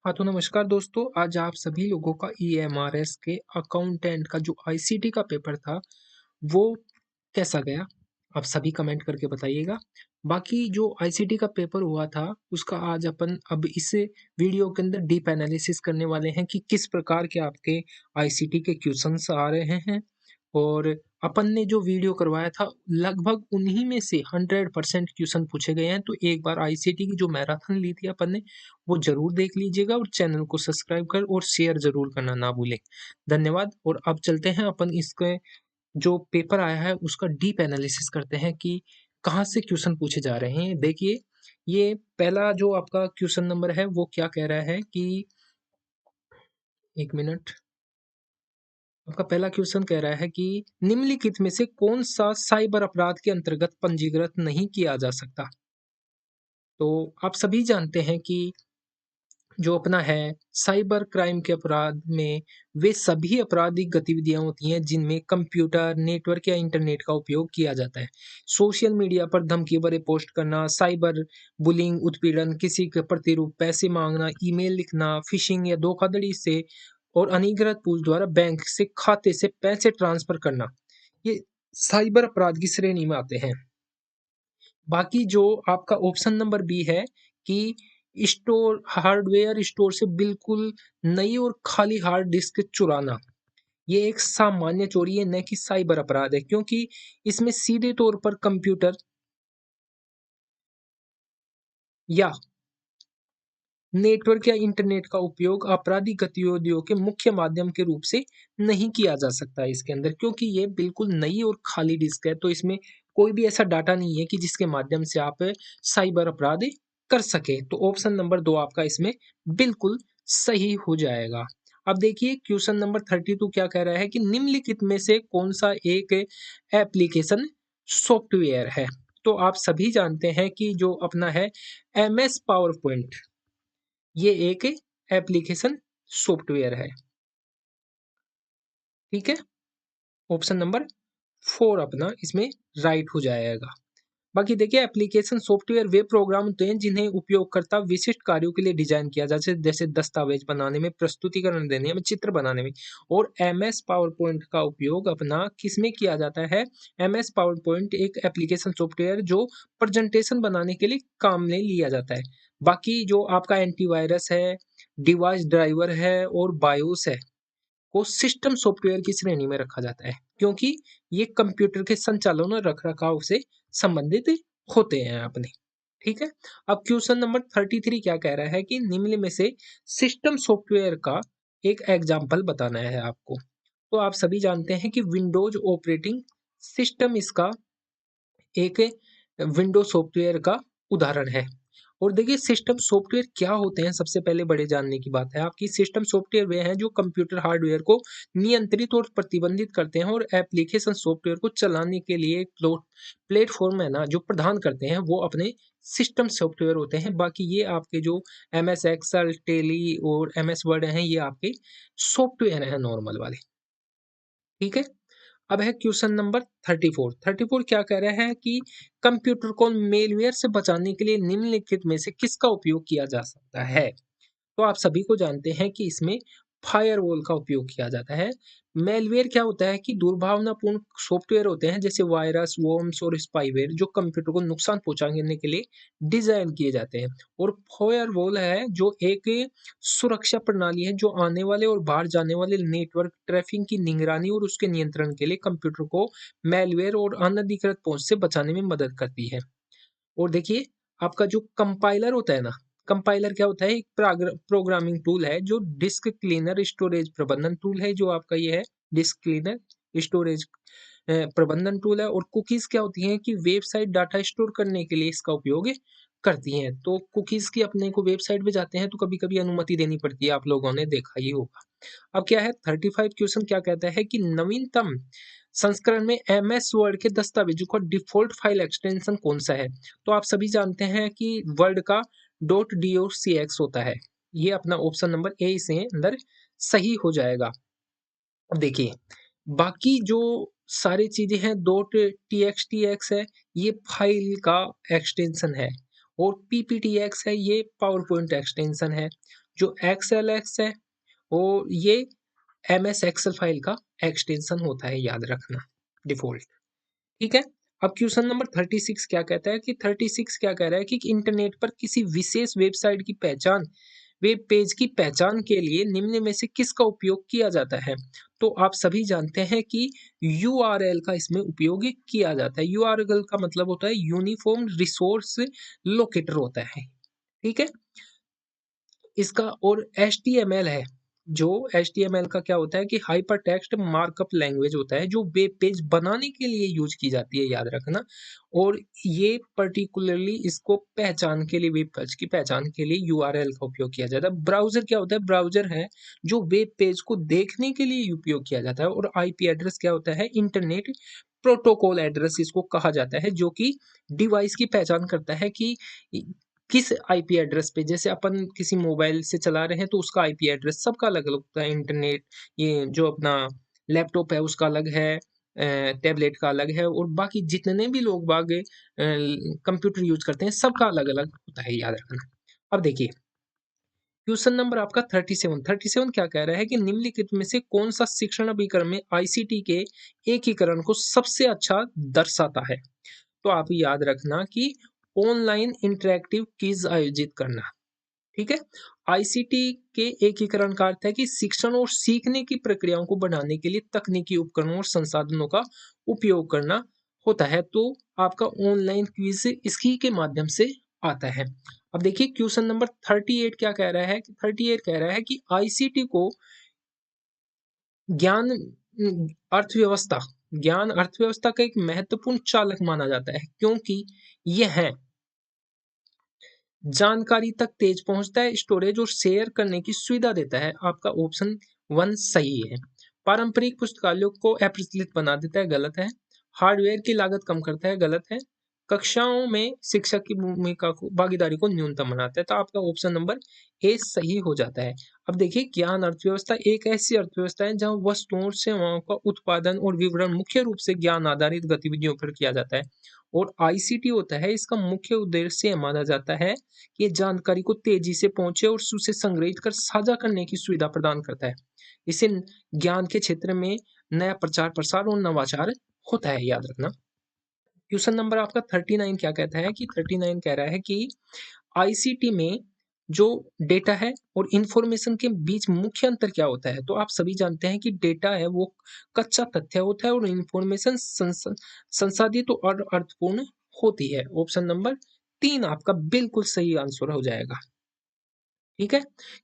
हाँ, तो नमस्कार दोस्तों, आज आप सभी लोगों का ईएमआरएस के अकाउंटेंट का जो आईसीटी का पेपर था, वो कैसा गया? आप सभी कमेंट करके बताइएगा। बाकी जो आईसीटी का पेपर हुआ था, उसका आज अपन अब इस वीडियो के अंदर डीप एनालिसिस करने वाले हैं कि किस प्रकार के आपके आईसीटी के क्वेश्चंस आ रहे हैं और अपन ने जो वीडियो करवाया था, लगभग उन्हीं में से 100% क्वेश्चन पूछे गए हैं। तो एक बार आईसीटी की जो मैराथन ली थी अपन ने, वो ज़रूर देख लीजिएगा और चैनल को सब्सक्राइब कर और शेयर ज़रूर करना ना भूलें। धन्यवाद और अब चलते हैं अपन इसके जो पेपर आया है उसका डीप एनालिसिस करते हैं कि कहाँ से क्वेश्चन पूछे जा रहे हैं। देखिए, ये पहला जो आपका क्वेश्चन नंबर है वो क्या कह रहा है कि 1 मिनट। आपका पहला क्वेश्चन कह रहा है कि निम्नलिखित में से कौन-सा साइबर अपराध के अंतर्गत पंजीकृत नहीं किया जा सकता? तो आप सभी जानते हैं कि जो अपना है साइबर क्राइम के अपराध में वे सभी आपराधिक गतिविधियां होती हैं जिनमें कंप्यूटर, नेटवर्क या इंटरनेट का उपयोग किया जाता है। सोशल मीडिया पर धमकी भरे पोस्ट करना, साइबर बुलिंग, उत्पीड़न, किसी के प्रतिरूप पैसे मांगना, ईमेल लिखना, फिशिंग या धोखाधड़ी से और अनधिकृत पुल द्वारा बैंक से खाते से पैसे ट्रांसफर करना, ये साइबर अपराध की श्रेणी में आते हैं। बाकी जो आपका ऑप्शन नंबर बी है कि स्टोर हार्डवेयर स्टोर से बिल्कुल नई और खाली हार्ड डिस्क चुराना, ये एक सामान्य चोरी है, न कि साइबर अपराध है, क्योंकि इसमें सीधे तौर पर कंप्यूटर या नेटवर्क या इंटरनेट का उपयोग आपराधिक गतिविधियों के मुख्य माध्यम के रूप से नहीं किया जा सकता है इसके अंदर, क्योंकि ये बिल्कुल नई और खाली डिस्क है। तो इसमें कोई भी ऐसा डाटा नहीं है कि जिसके माध्यम से आप साइबर अपराध कर सके। तो ऑप्शन नंबर 2 आपका इसमें बिल्कुल सही हो जाएगा। अब देखिए क्वेश्चन नंबर 32 क्या कह रहा है कि निम्नलिखित में से कौन सा एक एप्लीकेशन सॉफ्टवेयर है? तो आप सभी जानते हैं कि जो अपना है एमएस पावर पॉइंट, ये एक एप्लीकेशन सॉफ्टवेयर है। ठीक है, ऑप्शन नंबर 4 अपना इसमें राइट हो जाएगा। बाकी देखिए एप्लीकेशन सॉफ्टवेयर वे प्रोग्राम होते हैं जिन्हें उपयोगकर्ता विशिष्ट कार्यों के लिए डिजाइन किया जाए, जैसे दस्तावेज बनाने में, प्रस्तुतिकरण देने में, चित्र बनाने में। और एमएस पावर पॉइंट का उपयोग अपना किस में किया जाता है? एमएस पावर पॉइंट एक एप्लीकेशन सॉफ्टवेयर जो प्रेजेंटेशन बनाने के लिए काम में लिया जाता है। बाकी जो आपका एंटीवायरस है, डिवाइस ड्राइवर है और बायोस है, को सिस्टम सॉफ्टवेयर की श्रेणी में रखा जाता है, क्योंकि ये कंप्यूटर के संचालन और रखरखाव से संबंधित होते हैं अपने। ठीक है, अब क्वेश्चन नंबर 33 क्या कह रहा है कि निम्न में से सिस्टम सॉफ्टवेयर का एक एग्जाम्पल बताना है आपको। तो आप सभी जानते हैं कि विंडोज ऑपरेटिंग सिस्टम इसका एक विंडो सॉफ्टवेयर का उदाहरण है। और देखिए सिस्टम सॉफ्टवेयर क्या होते हैं, सबसे पहले बड़े जानने की बात है आपकी। सिस्टम सॉफ्टवेयर वे हैं जो कंप्यूटर हार्डवेयर को नियंत्रित और प्रतिबंधित करते हैं और एप्लीकेशन सॉफ्टवेयर को चलाने के लिए एक प्लेटफॉर्म है ना जो प्रदान करते हैं, वो अपने सिस्टम सॉफ्टवेयर होते हैं। बाकी ये आपके जो एम एस एक्सल, टेली और एम एस वर्ड हैं, ये आपके सॉफ्टवेयर हैं नॉर्मल वाले। ठीक है, अब है क्वेश्चन नंबर 34। 34 क्या कह रहा है कि कंप्यूटर को मेलवेयर से बचाने के लिए निम्नलिखित में से किसका उपयोग किया जा सकता है? तो आप सभी को जानते हैं कि इसमें फायरवॉल का उपयोग किया जाता है। मेलवेयर क्या होता है कि दुर्भावनापूर्ण सॉफ्टवेयर होते हैं, जैसे वायरस, वर्म्स और स्पाईवेयर, जो कंप्यूटर को नुकसान पहुंचाने के लिए डिजाइन किए जाते हैं। और फायरवॉल है जो एक सुरक्षा प्रणाली है जो आने वाले और बाहर जाने वाले नेटवर्क ट्रैफिक की निगरानी और उसके नियंत्रण के लिए कंप्यूटर को मेलवेयर और अनधिकृत पहुंच से बचाने में मदद करती है। और देखिए आपका जो कंपाइलर होता है ना, कंपाइलर क्या होता है? एक प्रोग्रामिंग टूल है जो डिस्क क्लीनर स्टोरेज प्रबंधन टूल है, जो आपका ये है डिस्क क्लीनर स्टोरेज प्रबंधन टूल है। और कुकीज क्या होती हैं कि वेबसाइट डाटा स्टोर करने के लिए इसका उपयोग करती हैं। तो कुकीज की अपने को वेबसाइट पे जाते हैं तो कभी कभी अनुमति देनी पड़ती है, आप लोगों ने देखा ही होगा। अब क्या है 35 क्वेश्चन क्या कहता है कि नवीनतम संस्करण में एमएस वर्ड के दस्तावेजों का डिफॉल्ट फाइल एक्सटेंशन कौन सा है? तो आप सभी जानते हैं कि वर्ड का .docx होता है। ये अपना ऑप्शन नंबर ए से अंदर सही हो जाएगा। अब देखिए बाकी जो सारी चीजें हैं, .txt है, ये फाइल का एक्सटेंशन है। और pptx है, ये पावर पॉइंट एक्सटेंशन है। जो XLS है और ये MS एक्सेल फाइल का एक्सटेंशन होता है, याद रखना डिफ़ॉल्ट। ठीक है। अब क्वेश्चन नंबर 36 क्या कहता है कि 36 क्या कह रहा है कि इंटरनेट पर किसी विशेष वेबसाइट की पहचान, वेब पेज की पहचान के लिए निम्न में से किसका उपयोग किया जाता है? तो आप सभी जानते हैं कि यूआरएल का इसमें उपयोग किया जाता है। यूआरएल का मतलब होता है यूनिफॉर्म रिसोर्स लोकेटर होता है। ठीक है। इसका और HTML है, जो HTML का क्या होता है कि हाइपर टेक्स्ट मार्कअप लैंग्वेज होता है, जो वेब पेज बनाने के लिए यूज की जाती है, याद रखना। और ये पर्टिकुलरली इसको पहचान के लिए, वेब पेज की पहचान के लिए यूआरएल का उपयोग किया जाता है। ब्राउजर क्या होता है? ब्राउजर है जो वेब पेज को देखने के लिए उपयोग किया जाता है। और आईपी एड्रेस क्या होता है? इंटरनेट प्रोटोकॉल एड्रेस इसको कहा जाता है, जो कि डिवाइस की पहचान करता है कि किस आईपी एड्रेस पे, जैसे अपन किसी मोबाइल से चला रहे हैं तो उसका आईपी एड्रेस सबका अलग-अलग होता है। इंटरनेट, ये जो अपना लैपटॉप है उसका अलग है, टैबलेट का अलग है, और बाकी जितने भी लोग बाग कंप्यूटर यूज़ करते हैं सबका अलग-अलग होता है, याद रखना। अब देखिए क्वेश्चन नंबर आपका 37 क्या कह रहा है कि निम्नलिखित में से कौन सा शिक्षण अभिक्रम में आईसीटी के एकीकरण को सबसे अच्छा दर्शाता है? तो आप याद रखना कि ऑनलाइन इंटरैक्टिव क्विज आयोजित करना। ठीक है। आईसीटी के एकीकरण का अर्थ है कि शिक्षण और सीखने की प्रक्रियाओं को बढ़ाने के लिए तकनीकी उपकरणों और संसाधनों का उपयोग करना होता है। तो आपका ऑनलाइन क्विज इसी के माध्यम से आता है। अब देखिए क्वेश्चन नंबर 38 क्या कह रहा है कि 38 कह रहा है कि आईसीटी को ज्ञान अर्थव्यवस्था ज्ञान अर्थव्यवस्था का एक महत्वपूर्ण चालक माना जाता है, क्योंकि यह जानकारी तक तेज पहुंचता है, स्टोरेज और शेयर करने की सुविधा देता है। आपका ऑप्शन 1 सही है। पारंपरिक पुस्तकालयों को अप्रचलित बना देता है, गलत है। हार्डवेयर की लागत कम करता है, गलत है। कक्षाओं में शिक्षक की भूमिका को, भागीदारी को न्यूनतम बनाता है। तो आपका ऑप्शन नंबर ए सही हो जाता है। अब देखिए ज्ञान अर्थव्यवस्था एक ऐसी अर्थव्यवस्था है जहां वस्तुओं और सेवाओं का उत्पादन और विवरण मुख्य रूप से ज्ञान आधारित गतिविधियों पर किया जाता है। और आईसीटी होता है, इसका मुख्य उद्देश्य माना जाता है ये जानकारी को तेजी से पहुंचे और उसे संग्रहित कर साझा करने की सुविधा प्रदान करता है। इसे ज्ञान के क्षेत्र में नया प्रचार प्रसार और नवाचार होता है, याद रखना। क्वेश्चन नंबर आपका 39 क्या कहता है कि 39 कह रहा है कि आईसीटी में जो डेटा है और इंफॉर्मेशन के बीच मुख्य अंतर क्या होता है? तो आप सभी जानते हैं कि डेटा है वो कच्चा तथ्य होता है और इंफॉर्मेशन संसाधित और अर्थपूर्ण होती है। ऑप्शन नंबर 3 आपका बिल्कुल सही आंसर हो जाएगा। ठीक है?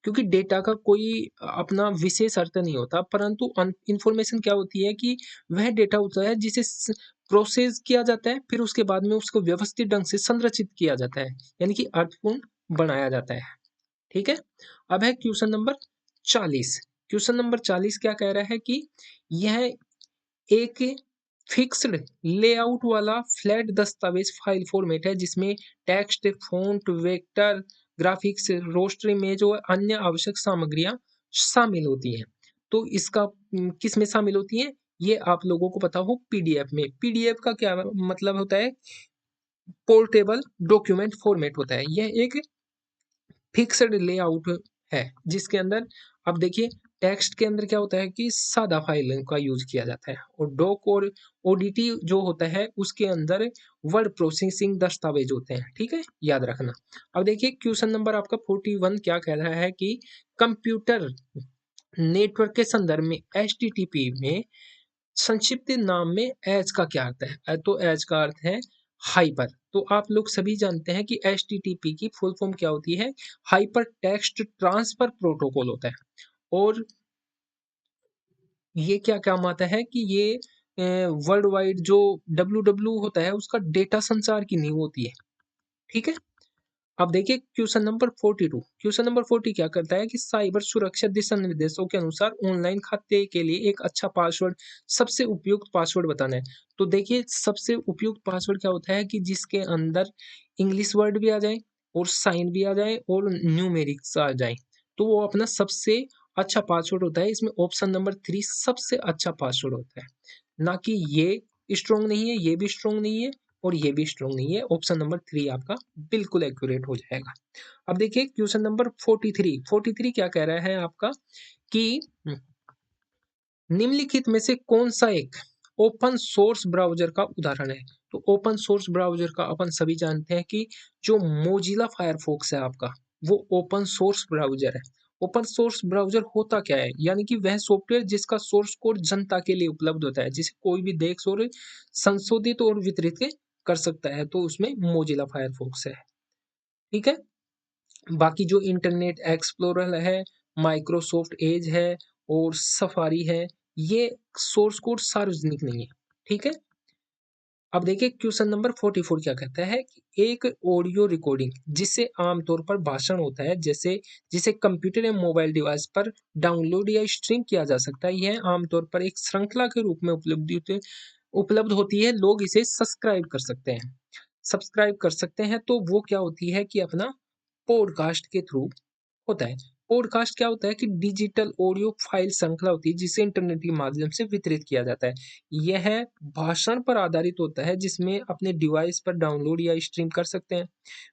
क्योंकि डेटा का कोई अपना विशेष अर्थ नहीं होता, परंतु इंफॉर्मेशन क्या होती है कि वह डेटा होता है जिसे प्रोसेस किया जाता है, फिर उसके बाद में उसको व्यवस्थित ढंग से संरचित किया जाता है, यानी कि अर्थपूर्ण बनाया जाता है। ठीक है। अब है क्वेश्चन नंबर 40। क्वेश्चन नंबर 40 क्या कह रहा है कि यह एक फिक्स्ड लेआउट वाला फ्लैट दस्तावेज फाइल फॉर्मेट है जिसमें text, font, vector, graphics, raster image और अन्य आवश्यक सामग्रियां शामिल होती हैं। तो इसका किस में शामिल होती हैं? ये आप लोगों को पता हो पीडीएफ में। पीडीएफ का क्या मतलब होता है? पोर्टेबल डॉक्यूमेंट फॉर्मेट होता है। यह एक फिक्स्ड लेआउट है जिसके अंदर अब देखिए टेक्स्ट के अंदर क्या होता है कि सादा फाइल का यूज किया जाता है, और डॉक और ओडीटी जो होता है उसके अंदर वर्ड प्रोसेसिंग दस्तावेज होते हैं। ठीक है, याद रखना। अब देखिए क्वेश्चन नंबर आपका 41 क्या कह रहा है कि कंप्यूटर नेटवर्क के संदर्भ में एचटीटीपी में संक्षिप्त नाम में एच का क्या अर्थ है? तो एच का अर्थ है हाइपर। तो आप लोग सभी जानते हैं कि एचटीटीपी की फुल फॉर्म क्या होती है? हाइपर टेक्स्ट ट्रांसफर प्रोटोकॉल होता है। और ये क्या काम आता है कि ये वर्ल्ड वाइड जो डब्ल्यू होता है उसका डेटा संचार की नींव होती है। ठीक है। अब देखिए क्वेश्चन नंबर 42। क्वेश्चन नंबर 40 क्या करता है कि साइबर सुरक्षा दिशा निर्देशों के अनुसार ऑनलाइन खाते के लिए एक अच्छा पासवर्ड, सबसे उपयुक्त पासवर्ड बताना है। तो देखिए सबसे उपयुक्त पासवर्ड क्या होता है कि जिसके अंदर इंग्लिश वर्ड भी आ जाए और साइन भी आ जाए और न्यूमेरिक्स आ जाए, तो वो अपना सबसे अच्छा पासवर्ड होता है। इसमें ऑप्शन नंबर 3 सबसे अच्छा पासवर्ड होता है। ना कि ये स्ट्रॉन्ग नहीं है, ये भी स्ट्रॉन्ग नहीं है, और ये भी स्ट्रॉन्ग नहीं है। ऑप्शन नंबर 3 आपका बिल्कुल एक्यूरेट हो जाएगा। अब देखिए क्वेश्चन नंबर 43 क्या कह रहा है आपका कि निम्नलिखित में से कौन सा एक ओपन सोर्स ब्राउज़र का उदाहरण है? तो ओपन सोर्स ब्राउज़र का अपन सभी जानते हैं कि जो मोज़िला फायरफॉक्स है आपका, वो ओपन सोर्स ब्राउज़र है। ओपन सोर्स ब्राउज़र होता क्या है? यानी कि वह सॉफ्टवेयर जिसका सोर्स कोड जनता के लिए उपलब्ध होता है, जिसे कोई भी देख और संशोधित और वितरित के कर सकता है, तो उसमें मोज़िला फायरफॉक्स है। ठीक है? बाकी जो इंटरनेट एक्सप्लोरर है, माइक्रोसॉफ्ट एज है और सफारी है, ये सोर्स कोड सार्वजनिक नहीं है। ठीक है? अब देखिए क्वेश्चन नंबर 44 क्या कहता है कि एक ऑडियो रिकॉर्डिंग जिसे आमतौर पर भाषण होता है, जैसे जिसे कंप्यूटर या मोबाइल डिवाइस पर डाउनलोड या स्ट्रीम किया जा सकता है, यह आमतौर पर एक श्रृंखला के रूप में उपलब्ध होती है। लोग इसे सब्सक्राइब कर सकते हैं। तो वो क्या होती है कि अपना पॉडकास्ट के थ्रू होता है। पॉडकास्ट क्या होता है कि डिजिटल ऑडियो फाइल श्रृंखला होती है जिसे इंटरनेट के माध्यम से वितरित किया जाता है। यह भाषण पर आधारित होता है जिसमें अपने डिवाइस पर डाउनलोड या स्ट्रीम कर सकते हैं।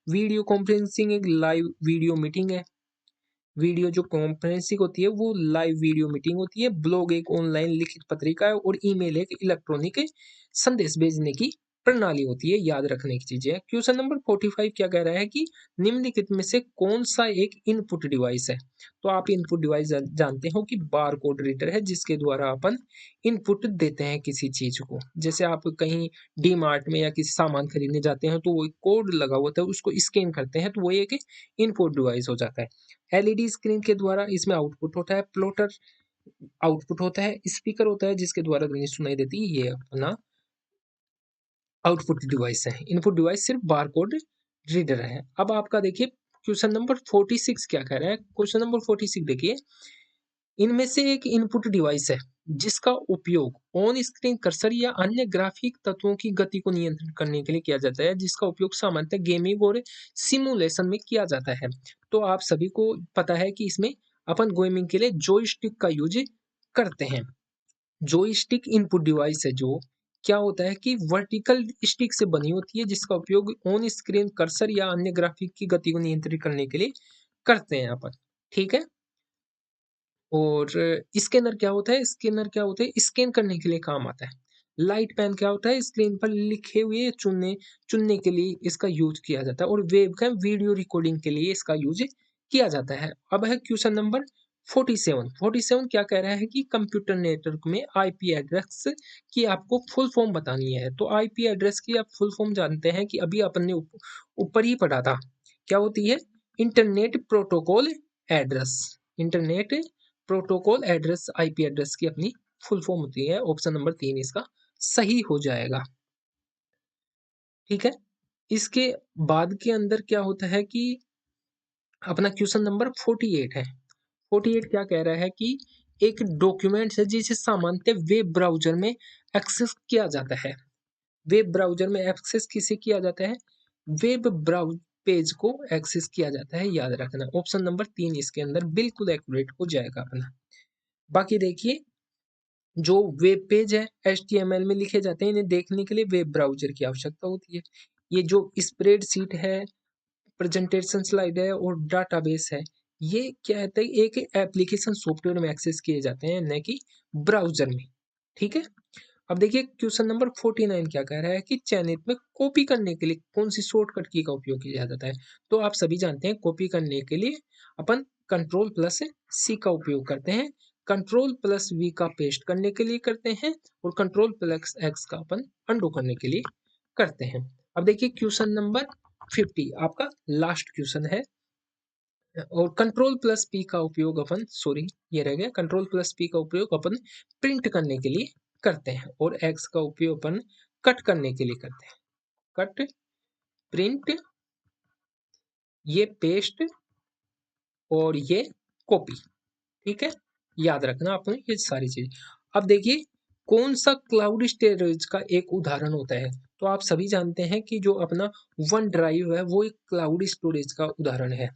वीडियो कॉन्फ्रेंसिंग एक लाइव वीडियो मीटिंग है। वीडियो जो कॉन्फ्रेंसिंग होती है वो लाइव वीडियो मीटिंग होती है। ब्लॉग एक ऑनलाइन लिखित पत्रिका है और ईमेल एक इलेक्ट्रॉनिक संदेश भेजने की प्रणाली होती है। याद रखने की चीजें है। क्वेश्चन नंबर 45 क्या कह रहा है कि निम्नलिखित में से कौन सा एक इनपुट डिवाइस है? तो आप इनपुट डिवाइस जानते हो कि बार कोड रीडर है जिसके द्वारा अपन इनपुट देते हैं किसी चीज को। जैसे आप कहीं डी मार्ट में या किसी सामान खरीदने जाते हैं तो वो कोड लगा होता है, उसको स्कैन करते हैं तो वो एक इनपुट डिवाइस हो जाता है। एलईडी स्क्रीन के द्वारा इसमें आउटपुट होता है। प्लॉटर आउटपुट होता है। स्पीकर होता है जिसके द्वारा ध्वनि सुनाई देती है। ये अपना आउटपुट डिवाइस है। इनपुट डिवाइस सिर्फ बारकोड रीडर है। अब आपका देखिए क्वेश्चन नंबर 46 क्या कह रहा है। क्वेश्चन नंबर 46 देखिए, इनमें से एक इनपुट डिवाइस है जिसका उपयोग ऑन स्क्रीन कर्सर या अन्य ग्राफिक तत्वों की गति को नियंत्रित करने के लिए किया जाता है, जिसका उपयोग सामान्यतः गेमिंग और सिमुलेशन में किया जाता है। तो आप सभी को पता है कि इसमें अपन गेमिंग के लिए जॉयस्टिक का यूज करते हैं। जॉयस्टिक इनपुट डिवाइस है जो क्या होता है कि वर्टिकल स्टिक से बनी होती है जिसका उपयोग ऑन स्क्रीन कर्सर या अन्य ग्राफिक की गति को नियंत्रित करने के लिए करते हैं अपन। ठीक है? और स्कैनर क्या होता है? स्कैनर क्या होता है? स्कैन करने के लिए काम आता है। लाइट पेन क्या होता है? स्क्रीन पर लिखे हुए चुनने के लिए इसका यूज किया जाता है। और वेबकैम वीडियो रिकॉर्डिंग के लिए इसका यूज किया जाता है। अब है क्वेश्चन नंबर 47 क्या कह रहा है कि कंप्यूटर नेटवर्क में आईपी एड्रेस की आपको फुल फॉर्म बतानी है। तो आईपी एड्रेस की आप फुल फॉर्म जानते हैं कि अभी अपन ने ऊपर ही पढ़ा था। क्या होती है? Internet protocol address. Internet protocol address IP address की अपनी फुल फॉर्म होती है। ऑप्शन नंबर 3 इसका सही हो जाएगा। ठीक है? इसके बाद के अंदर क्या होता है कि अपना क्वेश्चन नंबर 48 है। 48 क्या कह रहा है कि एक डॉक्यूमेंट है जिसे सामान्यतः वेब ब्राउजर में एक्सेस किया जाता है। वेब ब्राउजर में एक्सेस किसे किया जाता है? वेब ब्राउज पेज को एक्सेस किया जाता है। याद रखना ऑप्शन नंबर 3 इसके अंदर बिल्कुल एक्यूरेट हो जाएगा अपना। बाकी देखिए जो वेब पेज है HTML में लिखे जाते हैं, इन्हें देखने के लिए वेब ब्राउजर की आवश्यकता होती है। ये जो स्प्रेडशीट है, प्रेजेंटेशन स्लाइड है और डाटाबेस है, ये क्या कहते हैं एक एप्लीकेशन सॉफ्टवेयर में एक्सेस किए जाते हैं, न कि ब्राउजर में। ठीक है? अब देखिए क्वेश्चन नंबर 49 क्या कह रहा है कि चयनित में कॉपी करने के लिए कौन सी शॉर्टकट की का उपयोग किया जाता है। तो आप सभी जानते हैं कॉपी करने के लिए अपन कंट्रोल प्लस सी का उपयोग करते हैं। कंट्रोल प्लस वी का पेस्ट करने के लिए करते हैं और कंट्रोल प्लस एक्स का अपन अंडू करने के लिए करते हैं। अब देखिए क्वेश्चन नंबर 50 आपका लास्ट क्वेश्चन है। और कंट्रोल प्लस पी का उपयोग अपन सॉरी ये रह गया। कंट्रोल प्लस पी का उपयोग अपन प्रिंट करने के लिए करते हैं और एक्स का उपयोग अपन कट करने के लिए करते हैं। कट, प्रिंट, ये पेस्ट और ये कॉपी। ठीक है? याद रखना आपने ये सारी चीज। अब देखिए कौन सा क्लाउड स्टोरेज का एक उदाहरण होता है। तो आप सभी जानते हैं कि जो अपना वन ड्राइव है वो एक क्लाउड स्टोरेज का उदाहरण है।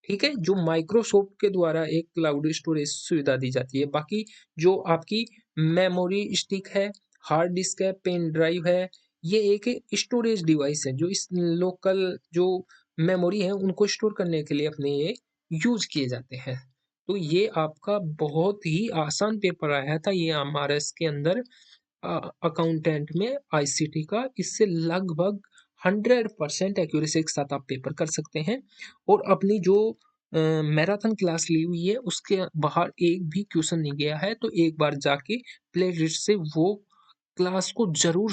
ठीक है? जो माइक्रोसॉफ्ट के द्वारा एक क्लाउड स्टोरेज सुविधा दी जाती है। बाकी जो आपकी मेमोरी स्टिक है, हार्ड डिस्क है, पेन ड्राइव है, ये एक स्टोरेज डिवाइस है जो इस लोकल जो मेमोरी है उनको स्टोर करने के लिए अपने ये यूज़ किए जाते हैं। तो ये आपका बहुत ही आसान पेपर आया था ये एमआरएस के अंदर अकाउंटेंट में आईसीटी का। इससे लगभग 100% एक्यूरेसी के साथ आप पेपर कर सकते हैं और अपनी जो मैराथन क्लास ली हुई है उसके बाहर एक भी क्वेश्चन नहीं गया है, तो एक बार जाके प्लेलिस्ट से वो क्लास को ज़रूर